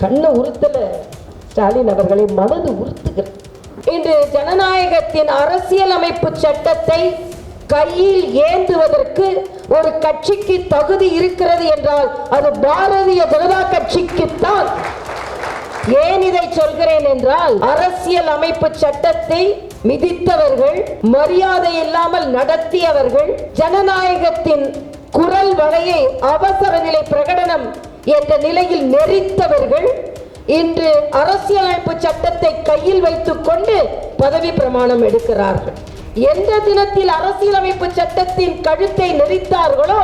கண்ணை உறுத்தல ஸ்டாலின் அவர்களை மனது உறுத்துகிறது. இன்று ஜனநாயகத்தின் அரசியலமைப்பு சட்டத்தை கையில் ஏந்துவதற்கு ஒரு கட்சிக்கு தகுதி இருக்கிறது என்றால் அது பாரதிய ஜனதா கட்சிக்குத்தான். ஏன் இதை சொல்கிறேன் என்றால், அரசியல் அமைப்பு சட்டத்தை மிதித்தவர்கள், மரியாதை இல்லாமல் நடத்தியவர்கள், ஜனநாயகத்தின் குரல் வளையை அவசர நிலை பிரகடனம் என்ற நிலையில் நெறித்தவர்கள் இன்று அரசியலமைப்பு சட்டத்தை கையில் வைத்துக் கொண்டு பதவி பிரமாணம் எடுக்கிறார்கள். எந்த தினத்தில் அரசியலமைப்பு சட்டத்தின் கழுத்தை நெறித்தார்களோ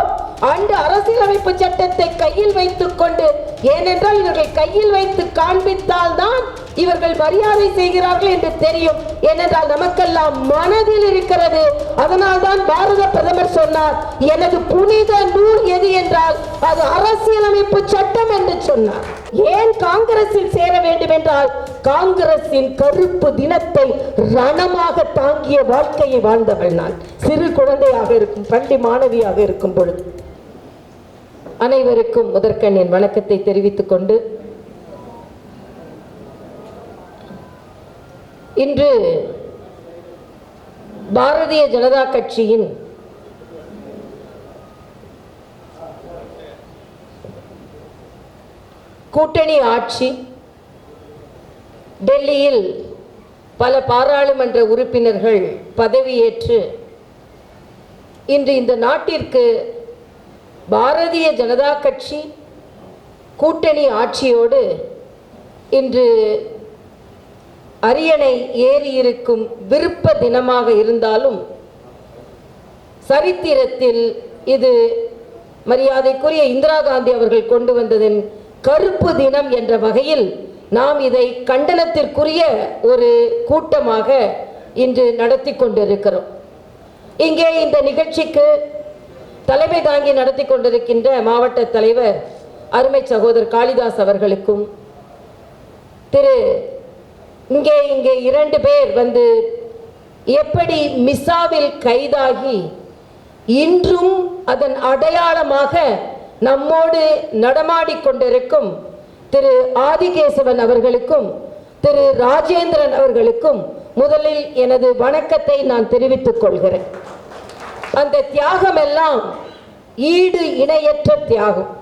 அந்த அரசியலமைப்பு சட்டத்தை கையில் வைத்துக் கொண்டு, ஏனென்றால் இவர்கள் கையில் வைத்து காண்பித்தால் தான் இவர்கள் மரியாதை செய்கிறார்கள் என்று தெரியும். ஏனென்றால் நமக்கெல்லாம் மனதில் இருக்கிறது. அதனால் தான் பாரத பிரதமர் சொன்னார், எனது புனித நூல் எது என்றால் அது அரசியலமைப்பு சட்டம் என்று சொன்னார். ஏன் காங்கிரஸில் சேர வேண்டும் என்றால், காங்கிரசின் கருப்பு தினத்தை ரணமாக தாங்கிய வாழ்க்கையை வாழ்ந்தவள் நான். சிறு குழந்தையாக இருக்கும், பள்ளி மாணவியாக இருக்கும் பொழுது. அனைவருக்கும் முதற்கண் என் வணக்கத்தை தெரிவித்துக் கொண்டு, இன்று பாரதிய ஜனதா கட்சியின் கூட்டணி ஆட்சி டெல்லியில் பல பாராளுமன்ற உறுப்பினர்கள் பதவியேற்று இன்று இந்த நாட்டிற்கு பாரதிய ஜனதா கட்சி கூட்டணி ஆட்சியோடு இன்று அரியணை ஏறி இருக்கும் விருப்ப தினமாக இருந்தாலும், சரித்திரத்தில் இது மரியாதைக்குரிய இந்திரா காந்தி அவர்கள் கொண்டு வந்ததன் கருப்பு தினம் என்ற வகையில் நாம் இதை கண்டனத்திற்குரிய ஒரு கூட்டமாக இன்று நடத்தி கொண்டிருக்கிறோம். இங்கே இந்த நிகழ்ச்சிக்கு தலைமை தாங்கி நடத்தி கொண்டிருக்கின்ற மாவட்ட தலைவர் அருமை சகோதரர் காளிதாஸ் அவர்களுக்கும், இங்கே 2 பேர் வந்து எப்படி மிசாவில் கைதாகி இன்றும் அதன் அடையாளமாக நம்மோடு நடமாடிக்கொண்டிருக்கும் திரு ஆதிகேசவன் அவர்களுக்கும் திரு ராஜேந்திரன் அவர்களுக்கும் முதலில் எனது வணக்கத்தை நான் தெரிவித்துக் கொள்கிறேன். அந்த தியாகம் எல்லாம் ஈடு இணையற்ற தியாகம்.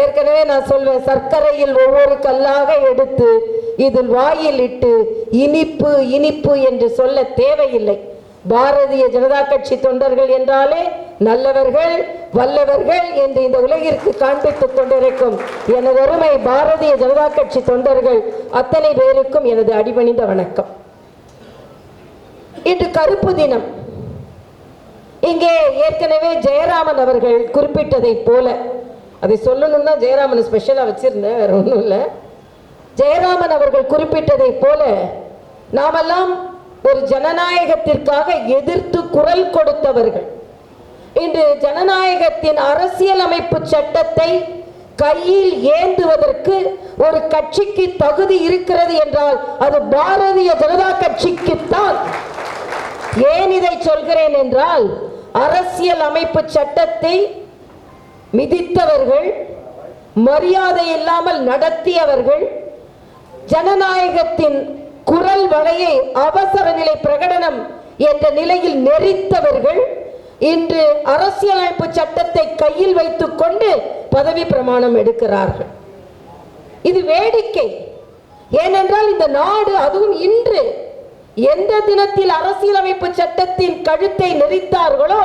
ஏற்கனவே நான் சொல்வேன், சர்க்கரையில் ஒவ்வொரு கல்லாக எடுத்து இதில் வாயில் இட்டு இனிப்பு இனிப்பு என்று சொல்ல தேவையில்லை. பாரதிய ஜனதா கட்சி தொண்டர்கள் என்றாலே நல்லவர்கள், வல்லவர்கள் என்று இந்த உலகிற்கு காண்பித்துக் கொண்டிருக்கும் எனது அருமை பாரதிய ஜனதா கட்சி தொண்டர்கள் அத்தனை பேருக்கும் எனது அடிபணிந்த வணக்கம். இன்று கருப்பு தினம். இங்கே ஏற்கனவே ஜெயராமன் அவர்கள் குறிப்பிட்டதை போல, அதை சொல்லணும்னா ஜெயராமன் ஸ்பெஷலா வச்சிருந்தேன், வேற ஒன்றும் இல்லை. ஜெயராமன் அவர்கள் குறிப்பிட்டதை போல நாமெல்லாம் ஒரு ஜனநாயகத்திற்காக எதிர்த்து குரல் கொடுத்தவர்கள். இன்று ஜனநாயகத்தின் அரசியலமைப்பு சட்டத்தை கையில் ஏந்துவதற்கு ஒரு கட்சிக்கு தகுதி இருக்கிறது என்றால் அது பாரதிய ஜனதா கட்சிக்குத்தான். ஏன் இதை சொல்கிறேன் என்றால், அரசியல் அமைப்பு சட்டத்தை மிதித்தவர்கள், மரியாதை இல்லாமல் நடத்தியவர்கள், ஜனநாயகத்தின் குரல் வளையை அவசர நிலை பிரகடனம் என்ற நிலையில் நெறித்தவர்கள் இன்று அரசியலமைப்பு சட்டத்தை கையில் வைத்துக் கொண்டு பதவி பிரமாணம் எடுக்கிறார்கள். இது வேடிக்கை. ஏனென்றால் இந்த நாடு, அதுவும் இன்று எந்த தினத்தில் அரசியலமைப்பு சட்டத்தின் கழுத்தை நெறித்தார்களோ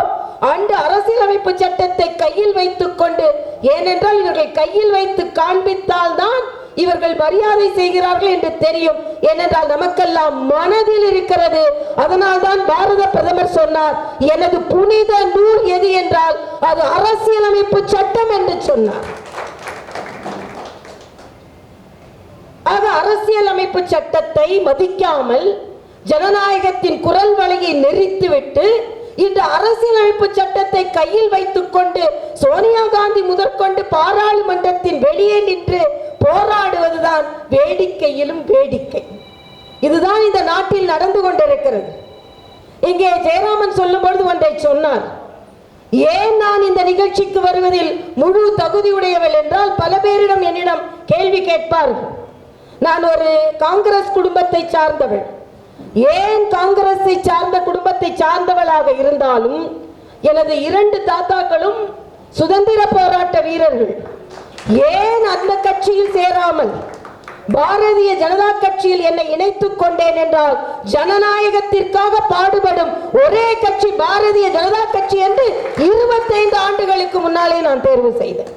அந்த அரசியலமைப்பு சட்டத்தை கையில் வைத்துக் கொண்டு, ஏனென்றால் இவர்கள் கையில் வைத்து காண்பித்தால் தான் இவர்கள் மரியாதை செய்கிறார்கள் என்று தெரியும். ஏனென்றால் நமக்கெல்லாம் மனதில் இருக்கிறது. அதனால் தான் பாரத பிரதமர் சொன்னார், எனது புனித நூல் எது என்றால் அது அரசியலமைப்பு சட்டம் என்று சொன்னார். ஆக அரசியலமைப்பு சட்டத்தை மதிக்காமல் ஜனநாயகத்தின் குரல் வளையை நெறித்துவிட்டு இன்று அரசியலமைப்பு சட்டத்தை கையில் வைத்துக் கொண்டு சோனியா காந்தி முதற்கொண்டு பாராளுமன்றத்தின் வெளியே நின்று போராடுவதுதான் வேடிக்கையிலும் வேடிக்கை. இதுதான் இந்த நாட்டில் நடந்து கொண்டிருக்கிறது. இங்கே ஜெயராமன் சொல்லும் பொழுது ஒன்றை சொன்னார். ஏன் நான் இந்த நிகழ்ச்சிக்கு வருவதில் முழு தகுதியுடையவள் என்றால், பல பேரிடம் என்னிடம் கேள்வி கேட்பார்கள். நான் ஒரு காங்கிரஸ் குடும்பத்தை சார்ந்தவள். ஏன் காங்கிரஸை சார்ந்த குடும்பத்தை சார்ந்தவளாக இருந்தாலும் எனது 2 தாத்தாக்களும் சுதந்திர போராட்ட வீரர்கள். ஏன் அந்த கட்சியில் சேராமல் பாரதிய ஜனதா கட்சியில் என்னை இணைத்துக் கொண்டேன் என்றால், ஜனநாயகத்திற்காக பாடுபடும் ஒரே கட்சி பாரதிய ஜனதா கட்சி என்று 25 ஆண்டுகளுக்கு முன்னாலே நான் தேர்வு செய்தேன்.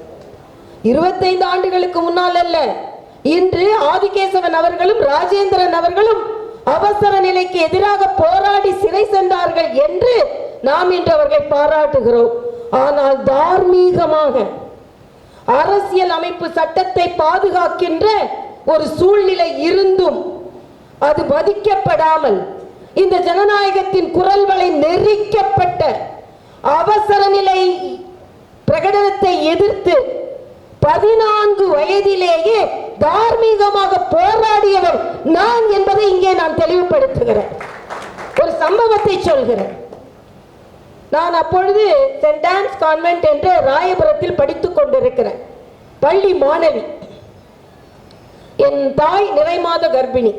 25 ஆண்டுகளுக்கு முன்னால் அல்ல, இன்று ஆதிகேசவன் அவர்களும் ராஜேந்திரன் அவர்களும் அவசர நிலைக்கு எதிராக போராடி சிறை சென்றார்கள் என்று நாம் இன்று அவர்களை பாராட்டுகிறோம். ஆனால் தார்மீகமாக அரசியல் அமைப்பு சட்டத்தை பாதுகாக்கின்ற ஒரு சூழ்நிலை இருந்தும் அது மதிக்கப்படாமல் இந்த ஜனநாயகத்தின் குரல்களை நெரிக்கப்பட்ட அவசர நிலை பிரகடனத்தை எதிர்த்து 14 வயதிலேயே தார்மீகமாக போராடியவர் நான் என்பதை இங்கே நான் தெளிவுபடுத்துகிறேன். ஒரு சம்பவத்தை சொல்கிறேன். நான் அப்பொழுது சென்ட் ஆன்ஸ் கான்வென்ட் என்ற ராயபுரத்தில் படித்துக் கொண்டிருக்கிறேன். பள்ளி மாணவி. என் தாய் நிறைமாத கர்ப்பிணி.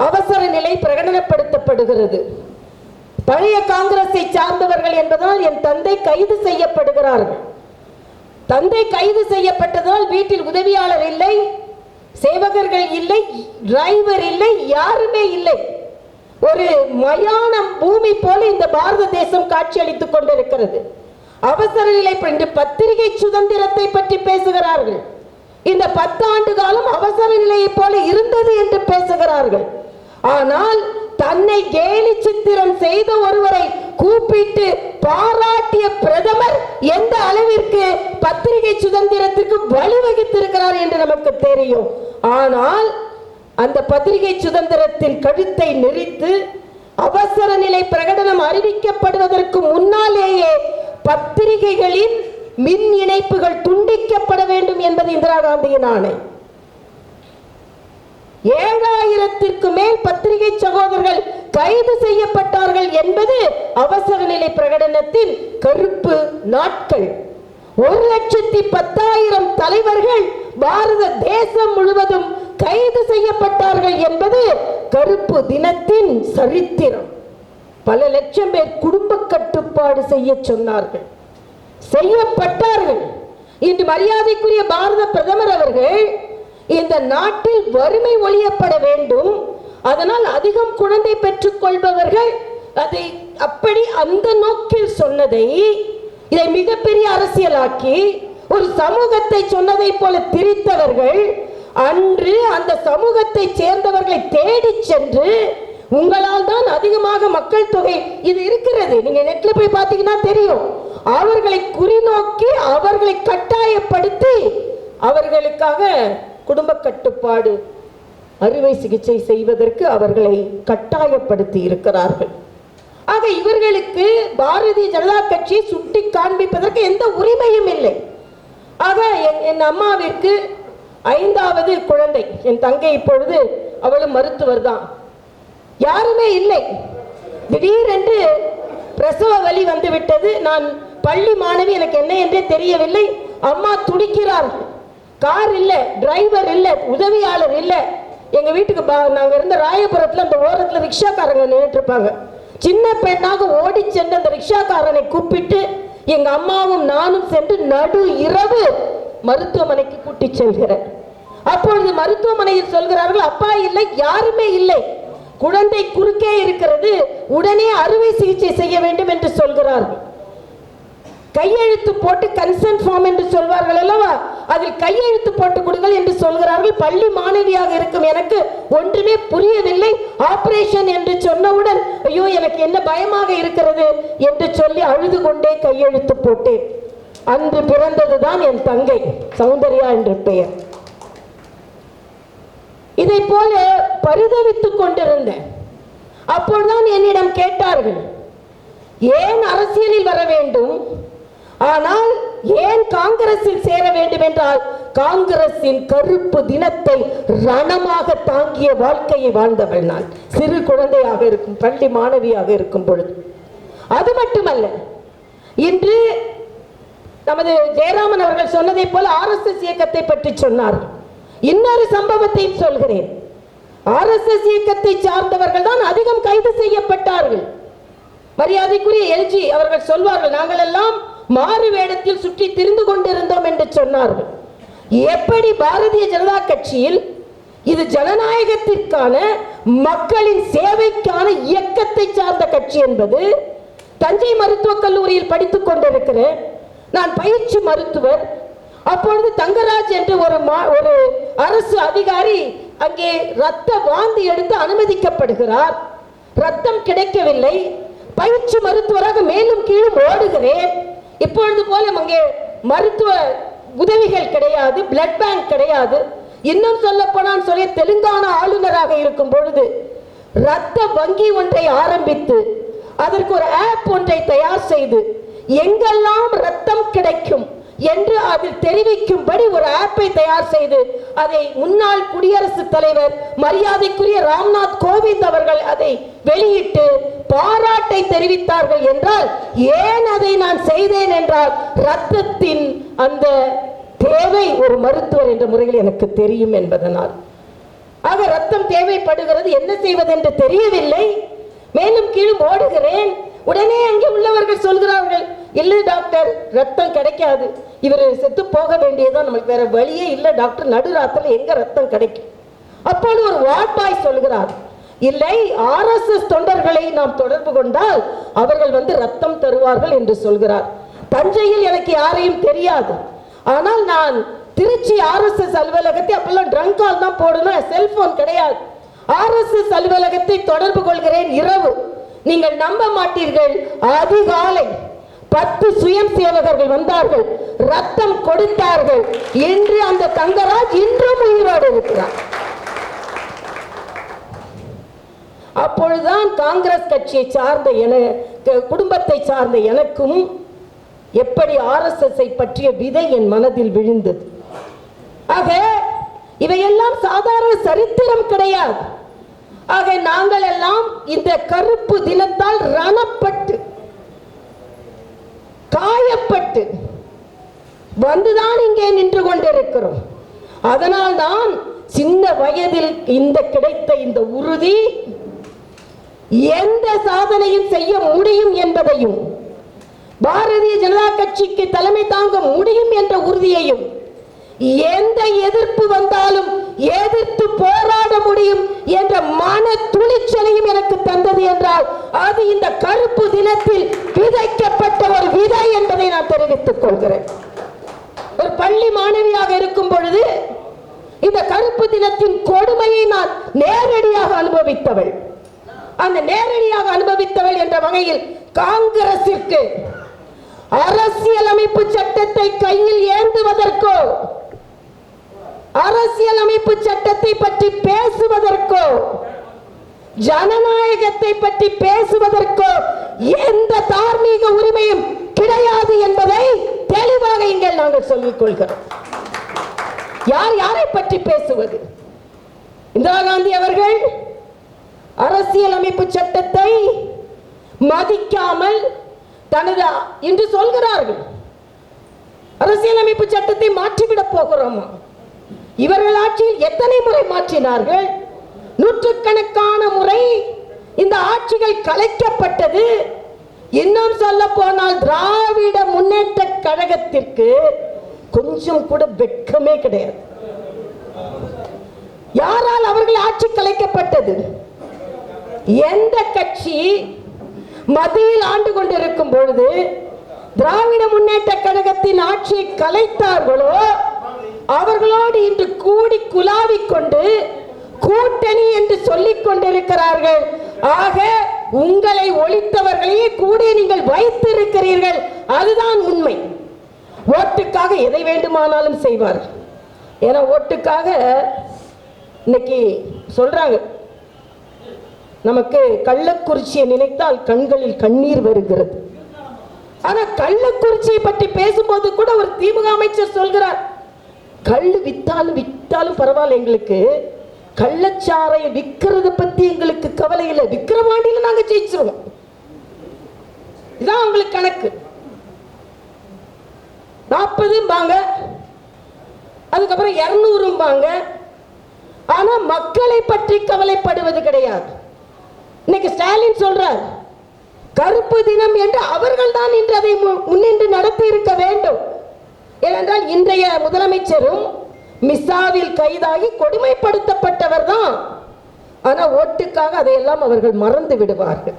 அவசர நிலை பிரகடனப்படுத்தப்படுகிறது. பழைய காங்கிரஸை சார்ந்தவர்கள் என்பதால் என் தந்தை கைது செய்யப்படுகிறார்கள். தந்தை கைது செய்யப்பட்டதால் வீட்டில் உதவியாளர் இல்லை, சேவகர்கள் இல்லை, டிரைவர் இல்லை, யாருமே இல்லை. ஒரு மயானம் பூமி போல இந்த பாரத தேசம் காட்சியளித்துக் கொண்டிருக்கிறது. அவசர நிலை என்று பத்திரிகை சுதந்திரத்தை பற்றி பேசுகிறார்கள். இந்த 10 ஆண்டு காலம் அவசர நிலையை போல இருந்தது என்று பேசுகிறார்கள். ஆனால் தன்னை கேலி சித்திரம் செய்த ஒருவரை கூப்பிட்டு பாராட்டிய பிரதமர் எந்த அளவிற்கு பத்திரிகை சுதந்திரத்திற்கு வழிவகுத்திருக்கிறார் என்று நமக்கு தெரியும். ஆனால் அந்த பத்திரிகை சுதந்திரத்தின் கழுத்தை நெரித்து அவசர நிலை பிரகடனம் அறிவிக்கப்படுவதற்கு முன்னாலேயே பத்திரிகைகளின் மின் இணைப்புகள் துண்டிக்கப்பட வேண்டும் என்பது இந்திரா காந்தியின் ஆணை. 7000க்கு மேல் பத்திரிகை சகோதரர்கள் கைது செய்யப்பட்டார்கள் என்பது அவசர நிலை பிரகடனத்தின் கருப்பு நாட்கள். 1,10,000 தலைவர்கள் பாரத தேசம் முழுவதும் கைது செய்யப்பட்டார்கள் என்பது கருப்பு தினத்தின் சரித்திரம். பல லட்சம் பேர் குடும்ப கட்டுப்பாடு செய்ய சொன்னார்கள், செய்யப்பட்டார்கள். இன்று மரியாதைக்குரிய பாரத பிரதமர் அவர்கள் இந்த நாட்டில் வறுமை ஒழியப்பட வேண்டும், அதனால் அதிகம் குழந்தை பெற்றுக் கொள்பவர்கள் அதை அப்படி அந்த நோக்கில் சொன்னதை இதை மிகப்பெரிய அரசியலாக்கி ஒரு சமூகத்தை சொன்னதை போல திரித்தவர்கள் அன்று அந்த சமூகத்தை சேர்ந்தவர்களை தேடி சென்று உங்களால் தான் அதிகமாக மக்கள் தொகை இது இருக்கிறது, நீங்க நெட்ல போய் பார்த்தீங்கன்னா தெரியும், அவர்களை குறிநோக்கி அவர்களை கட்டாயப்படுத்தி அவர்களுக்காக குடும்ப கட்டுப்பாடு அறுவை சிகிச்சை செய்வதற்கு அவர்களை கட்டாயப்படுத்தி இருக்கிறார்கள். ஆக இவர்களுக்கு பாரதிய ஜனதா கட்சியை சுட்டி காண்பிப்பதற்கு எந்த உரிமையும் இல்லை. ஆக என் அம்மாவிற்கு 5வது குழந்தை, என் தங்கை இப்பொழுது அவளும் மருத்துவர் தான், யாருமே இல்லை. திடீரென்று பிரசவ வலி வந்து விட்டது. நான் பள்ளி மாணவி, எனக்கு என்ன என்றே தெரியவில்லை. அம்மா துடிக்கிறார்கள். கார் இல்லை, டிரைவர் இல்லை, உதவியாளர் இல்லை. எங்க வீட்டுக்கு நாங்க இருந்த ராயபுரத்துல அந்த ஓரத்துல ரிக்ஷாக்காரங்க நின்றுட்டு இருப்பாங்க. சின்ன பெண்ணாக ஓடி சென்று அந்த ரிக்ஷாக்காரனை கூப்பிட்டு எங்க அம்மாவும் நானும் சென்று நடு இரவு மருத்துவமனைக்கு கூட்டி செல்கிறேன். அப்பொழுது மருத்துவமனையில் சொல்கிறார்கள், அப்பா இல்லை, யாருமே இல்லை, குழந்தை குறுக்கே இருக்கிறது, உடனே அறுவை சிகிச்சை செய்ய வேண்டும் என்று சொல்கிறார்கள். கையெழுத்து போட்டு கன்சென்ட் ஃபார்ம் என்று சொல்வார்கள் அல்லவா, அதில் கையெழுத்து போட்டு கொடுங்கள் என்று சொல்கிறார்கள். பள்ளி மாணவியாக இருக்கும் எனக்கு ஒன்றுமே புரியவில்லை. ஆபரேஷன் என்று சொன்னவுடன் ஐயோ எனக்கு என்ன பயமாக இருக்கிறது என்று சொல்லி அழுது கொண்டே கையெழுத்து போட்டேன். அன்று பிறந்ததுதான் என் தங்கை சௌந்தர்யா என்று பெயர். இதை போல பரிதவித்துக் கொண்டிருந்தேன். அப்பொழுதுதான் என்னிடம் கேட்டார்கள், ஏன் அரசியலில் வர வேண்டும், ஆனால் ஏன் காங்கிரஸில் சேர வேண்டும் என்றால், காங்கிரசின் கருப்பு தினத்தை ரணமாக தாங்கிய வாழ்க்கையை வாழ்ந்தவள் நான், சிறு குழந்தையாக இருக்கும், பள்ளி மாணவியாக இருக்கும் பொழுது. அது மட்டுமல்ல, இன்று நமது ஜெயராமன் அவர்கள் சொன்னதை போல RSS இயக்கத்தை பற்றி சொன்னார். இன்னொரு சம்பவத்தையும் சொல்கிறேன். RSS இயக்கத்தை சார்ந்தவர்கள் தான் அதிகம் கைது செய்யப்பட்டார்கள். மரியாதைக்குரிய LG அவர்கள் சொல்வார்கள், நாங்கள் எல்லாம் மாறு வேடத்தில் சுற்றி திரிந்து கொண்டிருந்தோம் என்று சொன்னார்கள். எப்படி பாரதிய ஜனதா கட்சியில் இது ஜனநாயகத்திற்கான மக்களின் சேவைக்கான இயக்கத்தை சார்ந்த கட்சி என்பது, தஞ்சை மருத்துவக் கல்லூரியில் படித்துக் கொண்டிருக்கிறேன் நான், பயிற்சி மருத்துவர். அப்பொழுது தங்கராஜ் என்று ஒரு அரசு அதிகாரி அங்கே ரத்த வாந்தி எடுத்து அனுமதிக்கப்படுகிறார். ரத்தம் கிடைக்கவில்லை. பயிற்சி மருத்துவராக மேலும் கீழும் ஓடுகிறேன். இப்பொழுது போல அங்கே மருத்துவ உதவிகள் கிடையாது, பிளட் பேங்க் கிடையாது. இன்னும் சொல்ல போனால் சொல்லி தெலுங்கானா ஆளுநராக இருக்கும் பொழுது ரத்த வங்கி ஒன்றை ஆரம்பித்து அதற்கு ஒரு ஆப் ஒன்றை தயார் செய்து எங்கெல்லாம் ரத்தம் கிடைக்கும் என்று அதில் தெரிவிக்கும்படி ஒரு ஆப்பை தயார் செய்து அதை முன்னாள் குடியரசுத் தலைவர் மரியாதைக்குரிய ராம்நாத் கோவிந்த் அவர்கள் அதை வெளியிட்டு பாராட்டை தெரிவித்தார்கள் என்றால், ஏன் அதை நான் செய்தேன் என்றால், ரத்தத்தின் அந்த தேவை ஒரு மருத்துவர் என்ற முறையில் எனக்கு தெரியும் என்பதனால். ஆக ரத்தம் தேவைப்படுகிறது, என்ன செய்வது என்று தெரியவில்லை. மேலும் கீழும் ஓடுகிறேன். உடனே அங்கே உள்ளவர்கள் சொல்கிறார்கள், இல்லை டாக்டர், ரத்தம் கிடைக்காது, இவர் செத்து போக வேண்டியதான், நமக்கு வேற வழியே இல்லை டாக்டர், நடுராத்திரில எங்க ரத்தம் கிடைக்கும். அப்போது ஒரு வார்ட் பாய் சொல்கிறார், இல்லை RSS தொண்டர்களை நாம் தொடர்பு கொண்டால் அவர்கள் வந்து ரத்தம் தருவார்கள் என்று சொல்கிறார். தஞ்சையில் எனக்கு யாரையும் தெரியாது, ஆனால் நான் திருச்சி RSS அலுவலகத்தை, அப்பெல்லாம் ட்ரங்க் கால் தான் போடணும், செல்போன் கிடையாது. RSS அலுவலகத்தை தொடர்பு கொள்கிறேன். இரவு, நீங்கள் நம்ப மாட்டீர்கள், அதிகாலை 10 சுயம் சேவகர்கள் வந்தார்கள், ரத்தம் கொடுத்தார்கள். இன்று அந்த தங்கராஜ் இன்றும் உயிரோடு இருக்கிறார். அப்பொழுதுதான் காங்கிரஸ் கட்சியை சார்ந்த குடும்பத்தை சார்ந்த எனக்கும் எப்படி RSS பற்றிய விதை என் மனதில் விழுந்தது. ஆக இவையெல்லாம் சாதாரண சரித்திரம் கிடையாது. ஆக நாங்கள் எல்லாம் இந்த கருப்பு தினத்தால் ரணப்பட்டு காயப்பட்டு வந்துதான் இங்கே நின்று கொண்டிருக்கிறோம். அதனால் தான் சின்ன வயதில் இந்த கிடைத்த இந்த உறுதி, எந்த சாதனையும் செய்ய முடியும் என்பதையும், பாரதிய ஜனதா கட்சிக்கு தலைமை தாங்க முடியும் என்ற உறுதியையும், எந்த எதிர்ப்பு வந்தாலும் எதிர்த்து போராட முடியும் என்ற மன துணிச்சலையும் எனக்கு தந்தது என்றால் அது இந்த கருப்பு தினத்தில் விதைக்கப்பட்ட ஒரு விதை என்பதை நான் தெரிவித்துக் கொள்கிறேன். ஒரு பள்ளி மாணவியாக இருக்கும் பொழுது இந்த கருப்பு தினத்தின் கொடுமையை நான் நேரடியாக அனுபவித்தவள். அந்த நேரடியாக அனுபவித்தவள் என்ற வகையில் காங்கிரசிற்கு அரசியலமைப்பு சட்டத்தை கையில் ஏந்துவதற்கோ, அரசியலமைப்பு சட்டத்தை பற்றி பேசுவதற்கோ, ஜனநாயகத்தை பற்றி பேசுவதற்கோ எந்த தார்மீக உரிமையும் கிடையாது என்பதை தெளிவாக இங்கே நாங்கள் சொல்லிக் கொள்கிறோம். யார் யாரை பற்றி பேசுவது? இந்திரா காந்தி அவர்கள் அரசியலமைப்பு சட்டத்தை மதிக்காமல் தனது என்று சொல்கிறார்கள், அரசியலமைப்பு சட்டத்தை மாற்றிவிடப் போகிறோமா? இவர்கள் ஆட்சியில் எத்தனை முறை மாற்றினார்கள்? நூற்றுக்கணக்கான முறை இந்த ஆட்சிகள் கலைக்கப்பட்டது. இன்னும் சொல்ல போனால் திராவிட முன்னேற்ற கழகத்திற்கு கொஞ்சம் கூட வெட்கமே கிடையாது. யாரால் அவர்கள் ஆட்சி கலைக்கப்பட்டது? எந்த கட்சி மத்தியில் ஆண்டு கொண்டிருக்கும் பொழுது திராவிட முன்னேற்ற கழகத்தின் ஆட்சியை கலைத்தார்களோ அவர்களோடு இன்று கூடி குலாவிக் கொண்டு கூட்டணி என்று சொல்லிக் கொண்டிருக்கிறார்கள். ஆக உங்களை ஒழித்தவர்களையே கூட நீங்கள் வைத்திருக்கிறீர்கள், அதுதான் உண்மை. ஓட்டுக்காக எதை வேண்டுமானாலும் செய்வார்கள். ஏன்னா ஓட்டுக்காக இன்னைக்கு சொல்றாங்க, நமக்கு கள்ளக்குறிச்சியை நினைத்தால் கண்களில் கண்ணீர் வருகிறது. ஆனா கள்ளக்குறிச்சியை பற்றி பேசும்போது கூட ஒரு திமுக அமைச்சர் சொல்கிறார், கள்ளு வித்தாலும் பரவாயில்ல, எங்களுக்கு கள்ளச்சாரையை விற்கிறத பத்தி எங்களுக்கு கவலை இல்லை, விக்கிரவாண்டியில நாங்க ஜெயிச்சிருவோம், இதான் உங்களுக்கு கணக்கு. 40 அதுக்கப்புறம் 200. ஆனா மக்களை பற்றி கவலைப்படுவது கிடையாது. இன்னைக்கு ஸ்டாலின் சொல்றார், கருப்பு தினம் என்று அவர்கள் தான் இன்று அதை முன்னின்று நடத்தி இருக்க வேண்டும். ஏனென்றால் இன்றைய முதலமைச்சரும் மிஸ்ஸாவில் கைதாகி கொடுமைப்படுத்தப்பட்டவர் தான். ஆனா ஓட்டுக்காக அதையெல்லாம் அவர்கள் மறந்து விடுவார்கள்,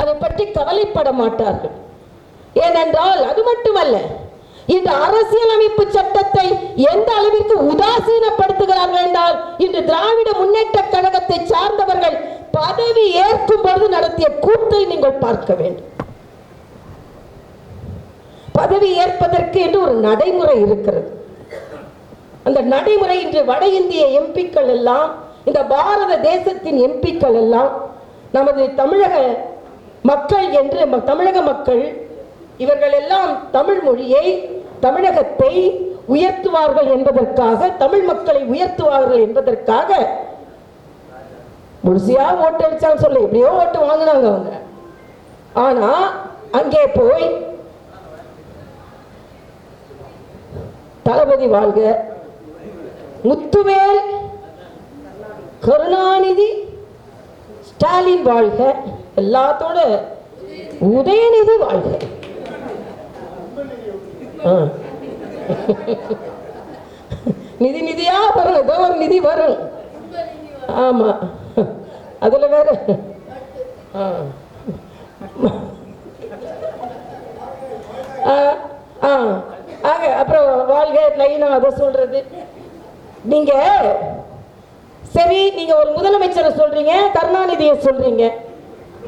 அதை பற்றி கவலைப்பட மாட்டார்கள். ஏனென்றால் அது மட்டுமல்ல, இந்த அரசியலமைப்பு சட்டத்தை எந்த அளவிற்கு உதாசீனப்படுத்துகிறார்கள் என்றால், இன்று திராவிட முன்னேற்ற கழகத்தை சார்ந்தவர்கள் பதவி ஏற்கும் பொழுது நடத்திய கூத்தை நீங்கள் பார்க்க வேண்டும். பதவி ஏற்பதற்கு என்று ஒரு நடைமுறை இருக்கிறது. அந்த நடைமுறை இன்று வட இந்திய எம்பிக்கள் எல்லாம், இந்த பாரத தேசத்தின் எம்பிக்கள் எல்லாம், நமது தமிழக மக்கள் என்று தமிழக மக்கள் இவர்கள் எல்லாம் தமிழ் மொழியை, தமிழகத்தை உயர்த்துவார்கள் என்பதற்காக, தமிழ் மக்களை உயர்த்துவார்கள் என்பதற்காக முழுசியா ஓட்டு அடிச்சாங்க சொல்ல, எப்படியோ ஓட்டு வாங்கினாங்க அவங்க. ஆனா அங்கே போய் தளபதி வாழ்க, முத்துவேல், கருணாநிதி, ஸ்டாலின் வாழ்க, எல்லாத்தோட உதயநிதி வாழ்க. நிதியா வரும், ஏதோ ஒரு நிதி வரும். ஆமா, அதுல வேற அப்புறம் வாழ்க லைனா அதை சொல்றது. நீங்க சரி, நீங்க ஒரு முதலமைச்சரை சொல்றீங்க, கருணாநிதியை சொல்றீங்க,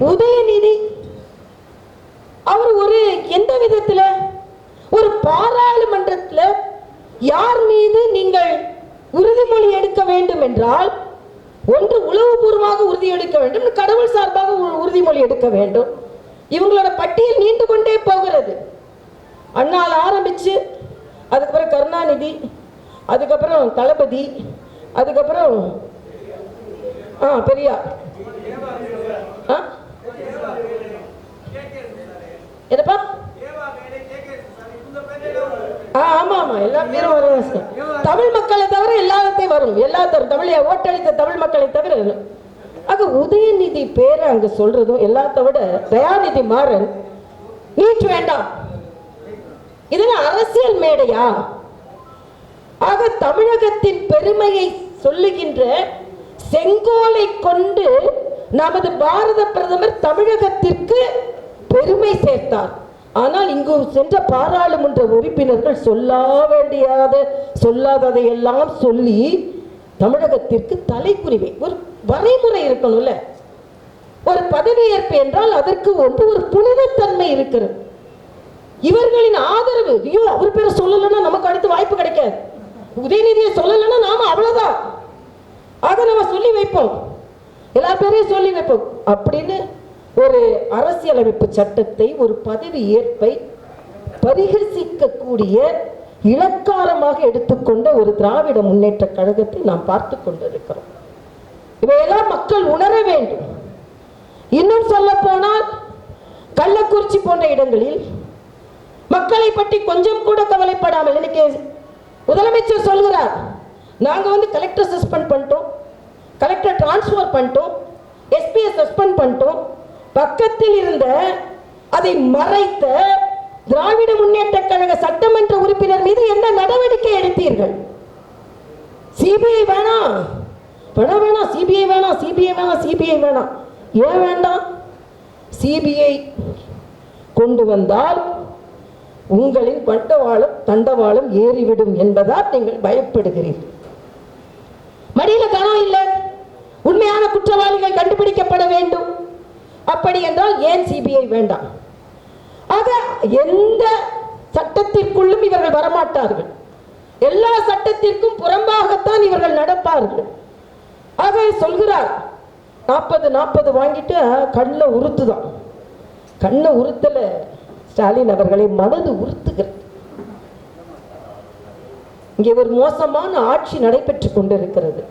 உதயநிதி அவர் ஒரு எந்த விதத்துல ஒரு பாராளுமன்றத்தில் யார் மீது நீங்கள் உறுதிமொழி எடுக்க வேண்டும் என்றால், ஒன்று உளவுபூர்வமாக உறுதி எடுக்க வேண்டும், கடவுள் சார்பாக உறுதிமொழி எடுக்க வேண்டும். இவங்களோட பட்டியல் நீண்டு கொண்டே போகிறது. அண்ணால் ஆரம்பிச்சு அதுக்கப்புறம் கருணாநிதி, அதுக்கப்புறம் தளபதி, அதுக்கப்புறம் பெரியார், என்னப்பா, ஆமா ஆமா, எல்லா பேரும் வரும். தமிழ் மக்களை தவிர எல்லாத்தையும் வரும், எல்லாத்தரும் தமிழை ஓட்டளித்த தமிழ் மக்களை தவிர. ஆக உதயநிதி பேரை அங்க சொல்றதும், எல்லாத்த விட தயாநிதி மாறன் நீட் வேண்டாம், இதெல்லாம் அரசியல் மேடையா? ஆக தமிழகத்தின் பெருமையை சொல்லுகின்ற செங்கோலை கொண்டு நமது பாரத பிரதமர் தமிழகத்திற்கு பெருமை சேர்த்தார். ஆனால் இங்கு சென்ற பாராளுமன்ற உறுப்பினர்கள் சொல்லாததை எல்லாம் சொல்லி தமிழகத்திற்கு தலைக்குறிவை, ஒரு வரைமுறை இருக்கணும்ல. ஒரு பதவியேற்பு என்றால் அதற்கு ஒரு புனிதத்தன்மை இருக்கிறது. இவர்களின் ஆதரவு, ஐயோ அவர் பேரை சொல்லலைன்னா நமக்கு அடுத்து வாய்ப்பு கிடைக்காது, உதயநிதியை சொல்லலைன்னா நாம அவ்வளவுதான், ஆக நம்ம சொல்லி வைப்போம், எல்லா பேரையும் சொல்லி வைப்போம் அப்படின்னு ஒரு அரசியலமைப்பு சட்டத்தை, ஒரு பதவி ஏற்பை பரிகசிக்கக்கூடிய இலக்காரமாக எடுத்துக்கொண்ட ஒரு திராவிட முன்னேற்ற கழகத்தை நாம் பார்த்து கொண்டிருக்கிறோம். இவையெல்லாம் மக்கள் உணர வேண்டும். இன்னும் சொல்ல போனால், கள்ளக்குறிச்சி போன்ற இடங்களில் மக்களை பற்றி கொஞ்சம் கூட கவலைப்படாமல், இன்னைக்கு முதலமைச்சர் சொல்கிறார், நாங்க கலெக்டர் சஸ்பெண்ட் பண்ணிட்டோம், கலெக்டர் டிரான்ஸ்பர் பண்ணிட்டோம், எஸ்பியை சஸ்பெண்ட் பண்ணிட்டோம், பக்கத்தில் இருந்த அதை மறைத்த திராவிட முன்னேற்ற கழக சட்டமன்ற உறுப்பினர் மீது என்ன நடவடிக்கை எடுத்தீர்கள்? சிபிஐ வேணாம், சிபிஐ வேணாம். ஏன் வேண்டாம்? சிபிஐ கொண்டு வந்தால் உங்களின் தண்டவாளம் ஏறிவிடும் என்பதால் நீங்கள் பயப்படுகிறீர்கள். மடியில கனம் இல்லை, உண்மையான குற்றவாளிகள் கண்டுபிடிக்கப்பட வேண்டும். அப்படி என்றால் ஏன் சிபிஐ வேண்டாம்? ஆக எந்த சட்டத்திற்குள்ளும் இவர்கள் வரமாட்டார்கள், எல்லா சட்டத்திற்கும் புறம்பாகத்தான் இவர்கள் நடப்பார்கள். ஆக சொல்கிறார், 40 வாங்கிட்டு கண்ணை உறுத்துதான். கண்ணை உறுத்தல ஸ்டாலின் அவர்களை மனது உறுத்துகிறது. இங்கே ஒரு மோசமான ஆட்சி நடைபெற்றுக் கொண்டிருக்கிறது.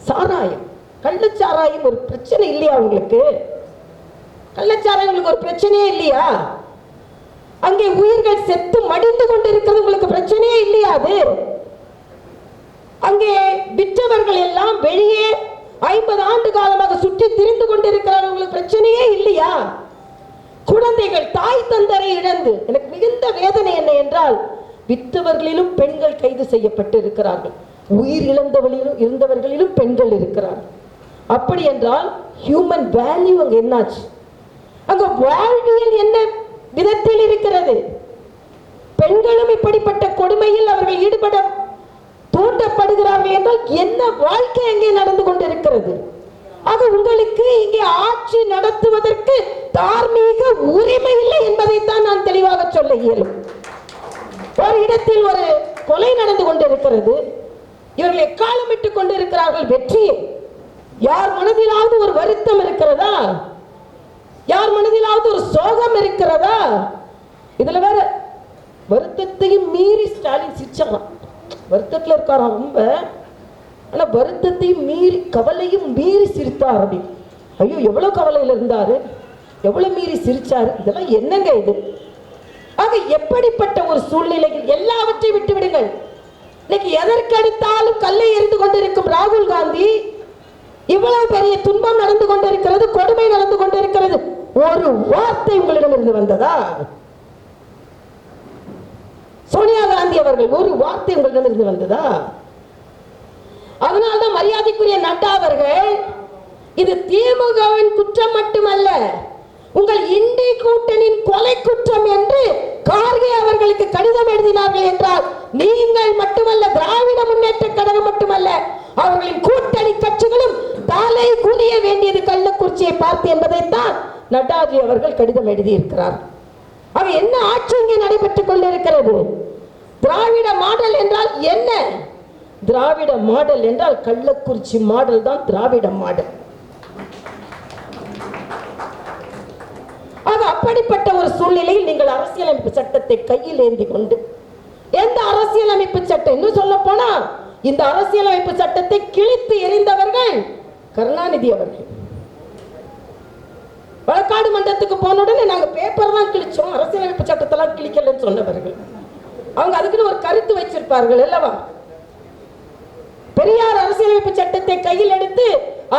சாராயம், கள்ளச்சாராயம் ஒரு பிரச்சனை இல்லையா உங்களுக்கு? கள்ளச்சாராயம் உங்களுக்கு ஒரு பிரச்சனையே இல்லையா? அங்கே உயிர்கள் செத்து மடிந்து கொண்டிருக்கிறது உங்களுக்கு பிரச்சனையே இல்லையா? அது அங்கே விற்றவர்கள் எல்லாம் வெளியே 50 ஆண்டு காலமாக சுற்றி திரிந்து கொண்டிருக்கிறார்கள், உங்களுக்கு பிரச்சனையே இல்லையா? குழந்தைகள் தாய் தந்தரை இழந்து, எனக்கு மிகுந்த வேதனை என்ன என்றால் விற்றவர்களிலும் பெண்கள் கைது செய்யப்பட்டு இருக்கிறார்கள், உயிர் இருந்தவர்களிலும் பெண்கள் இருக்கிறார்கள். அப்படி என்றால் ஹியூமன் வேல்யூ அங்க என்னாச்சு? அங்க வாழ்வியல் என்ன விதத்தில் இருக்கிறது? பெண்களும் இப்படிப்பட்ட கொடுமையில் அவர்கள் ஈடுபட தூண்டப்படுகிறார்கள் என்றால் என்ன வாழ்க்கை அங்கே நடந்து கொண்டிருக்கிறது? ஆக உங்களுக்கு இங்கே ஆட்சி நடத்துவதற்கு தார்மீக உரிமை இல்லை என்பதைத்தான் நான் தெளிவாக சொல்ல இயலும். ஒரு இடத்தில் ஒரு கொலை நடந்து கொண்டிருக்கிறது, இவர்கள் எக்காலமிட்டுக் கொண்டிருக்கிறார்கள் வெற்றியை. யார் மனதிலாவது ஒரு வருத்தம் இருக்கிறதா? யார் மனதிலாவது ஒரு சோகம் இருக்கிறதா? இதுல வேற வருத்தத்தையும் மீறி ஸ்டாலின் சிரிச்சாராம். வருத்தத்தில் இருக்காராம் ரொம்ப, ஆனா வருத்தத்தையும் மீறி கவலையும் மீறி சிரித்தார். அப்படி ஐயோ எவ்வளவு கவலையில் இருந்தாரு, எவ்வளவு மீறி சிரிச்சாரு, இதெல்லாம் என்னங்க இது? ஆக எப்படிப்பட்ட ஒரு சூழ்நிலையில் எல்லாவற்றையும் விட்டு விடுங்கள். இன்னைக்கு எதற்கெடுத்தாலும் கல்லை எறிந்து கொண்டிருக்கும் ராகுல் காந்தி, இவ்வளவு பெரிய துன்பம் நடந்து கொண்டிருக்கிறது, கொடுமை நடந்து கொண்டிருக்கிறது, ஒரு வார்த்தை உங்களிடம் இருந்து வந்ததா? சோனியா காந்தி அவர்கள் ஒரு வார்த்தை உங்களிடம் இருந்து வந்ததா? அதனால்தான் மரியாதைக்குரிய நட்டா அவர்கள், இது திமுகவின் குற்றம் மட்டுமல்ல, உங்கள் இந்தி கூட்டணியின் கொலை குற்றம் என்று கார்கே அவர்களுக்கு கடிதம் எழுதினார்கள் என்றால், நீங்கள் மட்டுமல்ல, திராவிட முன்னேற்ற கழகம் மட்டுமல்ல, அவர்களின் கூட்டணி கட்சிகளும் தலை குனிய வேண்டியது கள்ளக்குறிச்சியை பார்த்து என்பதைத்தான் நட்டாஜி அவர்கள் கடிதம் எழுதியிருக்கிறார். ஆக என்ன ஆட்சி இங்கே நடைபெற்றுக் கொண்டிருக்கிறது? திராவிட மாடல் என்றால் என்ன? திராவிட மாடல் என்றால் கள்ளக்குறிச்சி மாடல் தான் திராவிட மாடல். ஆக அப்படிப்பட்ட ஒரு சூழ்நிலையில் நீங்கள் அரசியலமைப்பு சட்டத்தை கையில் ஏந்தி கொண்டு, எந்த அரசியலமைப்பு சட்டம், இன்னும் சொல்ல போனா இந்த அரசியலமைப்பு சட்டத்தை கிழித்து எறிந்தவர்கள் கருணாநிதி அவர்கள். வழக்காடு மன்றத்துக்கு போன உடனே நாங்க பேப்பர் தான் கிழிச்சோம், அரசியலமைப்பு சட்டத்தெல்லாம் கிழிக்கலன்னு சொன்னவர்கள். அவங்க அதுக்குன்னு ஒரு கருத்து வச்சிருப்பார்கள் அல்லவா? பெரியார் அரசியலமைப்பு சட்டத்தை கையில் எடுத்து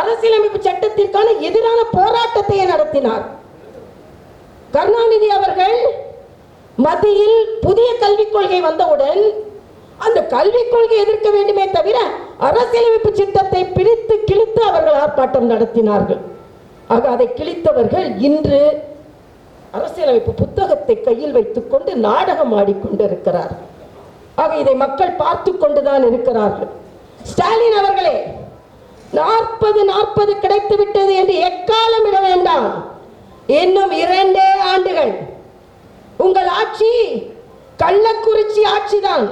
அரசியலமைப்பு சட்டத்திற்கான எதிரான போராட்டத்தையே நடத்தினார். கருணாநிதி அவர்கள் மத்தியில் புதிய கல்விக் கொள்கை வந்தவுடன் அந்த கல்விக் கொள்கை எதிர்க்க வேண்டுமே தவிர அரசியலமைப்பு சட்டத்தை பிரித்து கிழித்து அவர்கள் ஆர்ப்பாட்டம் நடத்தினார்கள். ஆக அதை கிழித்தவர்கள் இன்று அரசியலமைப்பு புத்தகத்தை கையில் வைத்துக் கொண்டு நாடகம் ஆடிக்கொண்டிருக்கிறார். ஆக இதை மக்கள் பார்த்து கொண்டுதான் இருக்கிறார்கள். ஸ்டாலின் அவர்களே, 40 கிடைத்து விட்டது என்று எக்காலம் விட வேண்டாம். இன்னும் 2 ஆண்டுகள் உங்கள் ஆட்சி கள்ளக்குறிச்சி ஆட்சிதான்,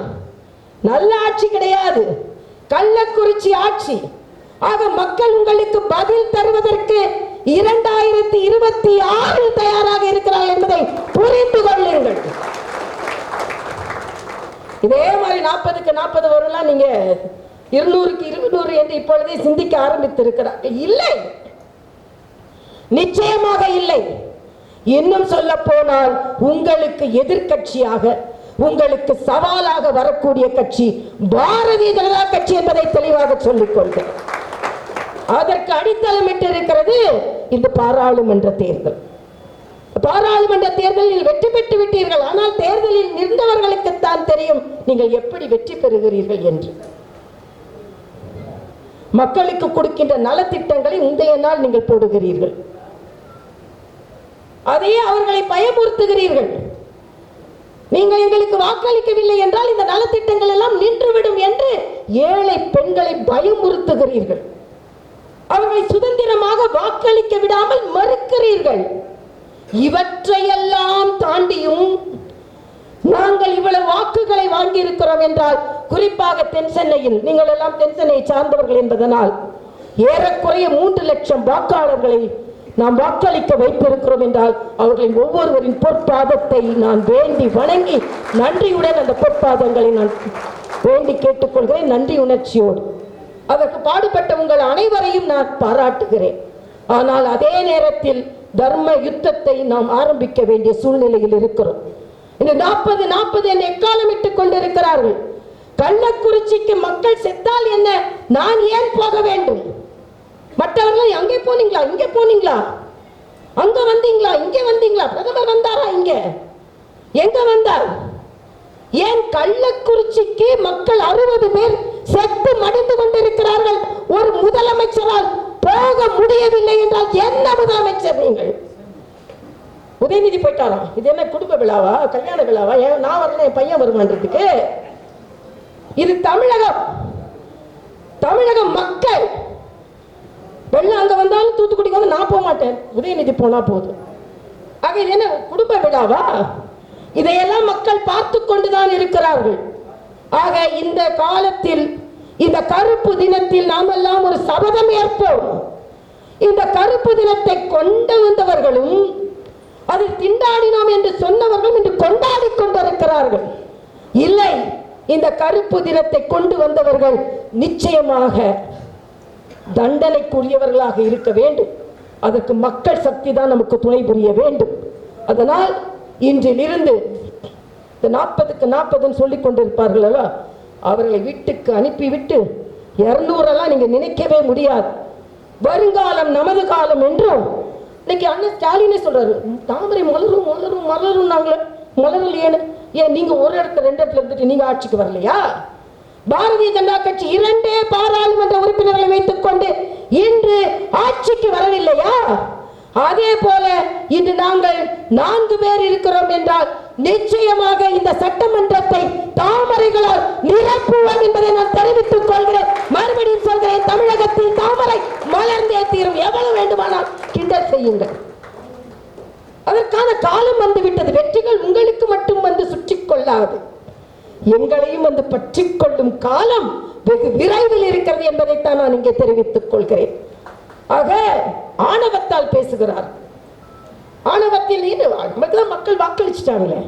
நல்ல ஆட்சி கிடையாது, கள்ளக்குறிச்சி ஆட்சி. ஆக மக்கள் உங்களுக்கு பதில் தருவதற்கு 2026 தயாராக இருக்கிறார்கள் என்பதை புரிந்து கொள்ளுங்கள். இதே மாதிரி 40க்கு 40 வரலாம், நீங்க 200க்கு 200 என்று இப்பொழுதே சிந்திக்க ஆரம்பித்திருக்கிறார்கள். இல்லை, நிச்சயமாக இல்லை. இன்னும் சொல்ல போனால் உங்களுக்கு எதிர்கட்சியாக, உங்களுக்கு சவாலாக வரக்கூடிய கட்சி பாரதிய ஜனதா கட்சி என்பதை தெளிவாக சொல்லிக் கொள்கிறேன். அதற்கு அடித்தளமிட்டு இருக்கிறது இந்த பாராளுமன்ற தேர்தல். பாராளுமன்ற தேர்தலில் வெற்றி பெற்று விட்டீர்கள், ஆனால் தேர்தலில் நின்றவர்களுக்குத்தான் தெரியும் நீங்கள் எப்படி வெற்றி பெறுகிறீர்கள் என்று. மக்களுக்கு கொடுக்கின்ற நலத்திட்டங்களை முந்தைய நாள் நீங்கள் போடுகிறீர்கள், அதையே அவர்களை பயமுறுத்துகிறீர்கள். நீங்கள் எங்களுக்கு வாக்களிக்கவில்லை என்றால் இந்த நலத்திட்டங்கள் எல்லாம் நின்றுவிடும் என்று ஏழை பெண்களை பயமுறுத்துகிறீர்கள். அவர்களை சுதந்திரமாக வாக்களிக்க விடாமல் மறுக்கிறீர்கள். இவற்றையெல்லாம் தாண்டியும் நாங்கள் இவ்வளவு வாக்குகளை வாங்கி இருக்கிறோம் என்றால், குறிப்பாக தென் சென்னையில், நீங்கள் எல்லாம் தென் சென்னையை சார்ந்தவர்கள் என்பதனால் ஏறக்குறைய 3 லட்சம் வாக்காளர்களை நாம் வாக்களிக்க வைத்திருக்கிறோம் என்றால், அவர்களின் ஒவ்வொருவரின் பொற்பாதத்தை நான் வேண்டி வணங்கி நன்றியுடன் அந்த பொற்பாதங்களை நான் வேண்டி கேட்டுக்கொள்கிறேன், நன்றி உணர்ச்சியோடு. அதற்கு பாடுபட்ட உங்கள் அனைவரையும் நான் பாராட்டுகிறேன். ஆனால் அதே நேரத்தில் தர்ம யுத்தத்தை நாம் ஆரம்பிக்க வேண்டிய சூழ்நிலையில் இருக்கிறோம். இந்த 40 என்று எக்காலமிட்டுக் கொண்டிருக்கிறார்கள். கள்ளக்குறிச்சிக்கு மக்கள் செத்தால் என்ன, நான் ஏன் போக வேண்டும்? மற்றவர்கள் அங்கே போனீங்களா, இங்கே போனீங்களா, அங்க வந்தீங்களா, இங்கே வந்தீங்களா? பிரதமர் வந்தாரா? இங்க எங்க வந்தார்? ஏன் கள்ளக்குறிச்சிக்கு மக்கள் 60 பேர் செத்து மடிந்து கொண்டிருக்கிறார்கள். ஒரு முதலமைச்சரால் போக முடியவில்லை என்றால் என்ன முதலமைச்சர் நீங்கள்? உதயநிதி போயிட்டாராம். இது என்ன குடும்ப விழாவா, கல்யாண விழாவா? நான் வரல, என் பையன் வருமானத்துக்கு. இது தமிழகம், தமிழக மக்கள். வெள்ளம் அங்க வந்தாலும் தூத்துக்குடிக்கு வந்து நான் போக மாட்டேன், உதயநிதி போனா போதும். ஆக இது என்ன குடும்ப விழாவா? இதையெல்லாம் மக்கள் பார்த்து கொண்டுதான் இருக்கிறார்கள். ஆக இந்த காலத்தில், இந்த கருப்பு தினத்தில் நாம் எல்லாம் ஒரு சபதம் ஏற்போம். இந்த கருப்பு தினத்தை கொண்டு வந்தவர்களும் அதில் திண்டாடினோம் என்று சொன்னவர்களும் இன்று கொண்டாடி கொண்டிருக்கிறார்கள். இல்லை, இந்த கருப்பு தினத்தை கொண்டு வந்தவர்கள் நிச்சயமாக தண்டனைக்குரியவர்களாக இருக்க வேண்டும். அதற்கு மக்கள் சக்தி தான் நமக்கு துணை புரிய வேண்டும். அதனால் இன்றிலிருந்து 40க்கு 40 சொல்லிக் கொண்டிருப்பார்கள், அவர்களை வீட்டுக்கு அனுப்பிவிட்டு 200 நீங்க நினைக்கவே முடியாது. வருங்காலம் நமது காலம் என்றும் இன்னைக்கு அண்ணன் ஸ்டாலினே சொல்றாரு, தாமரை மலரும் மலரும் மலரும். நாங்கள மலரலையேன்னு ஏன் நீங்க ஒரு இடத்துல 2 இடத்துல இருந்துட்டு நீங்க ஆட்சிக்கு வரலையா? பாரதிய ஜனதா கட்சி 2 பாராளுமன்ற உறுப்பினர்களை வைத்துக் கொண்டு இன்று ஆட்சிக்கு வரவில்லையா? அதே போல இன்று நாங்கள் 4 பேர் இருக்கிறோம் என்றால் நிச்சயமாக இந்த சட்டமன்றத்தை தாமரைகளால் நிரப்புவோம் என்பதை நான் தெரிவித்துக் கொள்கிறேன். மறுபடியும் சொல்கிறேன், தமிழகத்தில் தாமரை மலர்ந்தே தீரும். எவ்வளவு வேண்டுமானால் கிண்டல் செய்யுங்கள். அதற்கான காலம் வந்துவிட்டது. வெற்றிகள் உங்களுக்கு மட்டும் வந்து சுற்றிக் கொள்ளாது, எங்களையும் வந்து பற்றிக் கொள்ளும் காலம் வெகு விரைவில் இருக்கிறது என்பதைத்தான் நான் இங்கே தெரிவித்துக் கொள்கிறேன். ஆக ஆணவத்தால் பேசுகிறார். ஆணவத்தில் நமக்குதான் மக்கள் வாக்களிச்சுட்டாங்களே,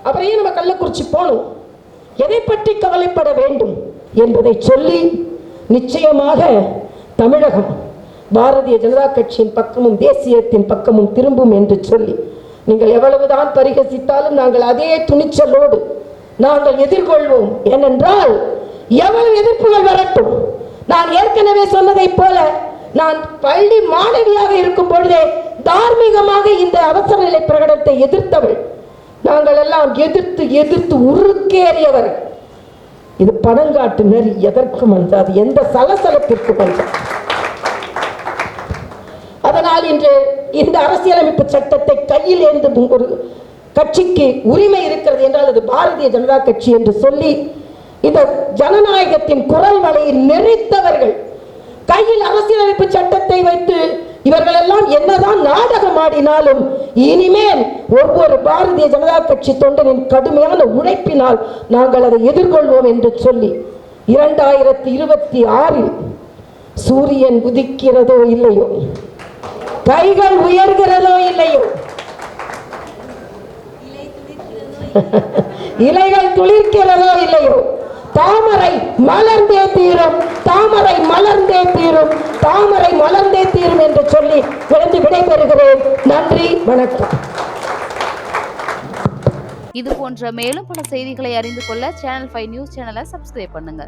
அப்புறம் ஏன் நம்ம கள்ளக்குறிச்சி போகணும்? எதை பற்றி கவலைப்பட வேண்டும் என்பதை சொல்லி நிச்சயமாக தமிழகம் பாரதிய ஜனதா கட்சியின் பக்கமும் தேசியத்தின் பக்கமும் திரும்பும் என்று சொல்லி, நீங்கள் எவ்வளவுதான் பரிகசித்தாலும் நாங்கள் அதே துணிச்சலோடு நாங்கள் எதிர்கொள்வோம். ஏனென்றால் எவ்வளவு எதிர்ப்புகள் வரட்டும், நான் ஏற்கனவே சொன்னதை போல நான் பள்ளி மாணவியாக இருக்கும் பொழுதே தார்மீகமாக இந்த அவசர நிலை பிரகடனத்தை எதிர்த்தவள். நாங்கள் எல்லாம் எதிர்த்து எதிர்த்து உருக்கேறியவர். இது பணங்காட்டு நெறி, எதற்கும் அது எந்த சலசலப்பிற்கும் அல்ல. அதனால் இன்று இந்த அரசியலமைப்பு சட்டத்தை கையில் ஏந்தும் ஒரு கட்சிக்கு உரிமை இருக்கிறது என்றால் அது பாரதிய ஜனதா கட்சி என்று சொல்லி, இந்த ஜனநாயகத்தின் குரல் வலையை நெறித்தவர்கள் கையில் அரசியலமைப்பு சட்டத்தை வைத்து இவர்கள் எல்லாம் என்னதான் நாடகம் ஆடினாலும் இனிமேல் ஒவ்வொரு பாரதிய ஜனதா கட்சி தொண்டனின் கடுமையான உழைப்பினால் நாங்கள் அதை எதிர்கொள்வோம் என்று சொல்லி 2026 சூரியன் உதிக்கிறதோ இல்லையோ, கைகள் உயர்கிறதோ இல்லையோ, இலைகள் துளிர்க்கிறதோ இல்லையோ, தாமரை மலர்ந்தே தீரும், தாமரை மலர்ந்தே தீரும், தாமரை மலர்ந்தே தீரும் என்று சொல்லி விடைபெறுகிறேன். நன்றி, வணக்கம். இது போன்ற மேலும் பல செய்திகளை அறிந்து கொள்ள Channel 5 நியூஸ் சேனலை சப்ஸ்கிரைப் பண்ணுங்க.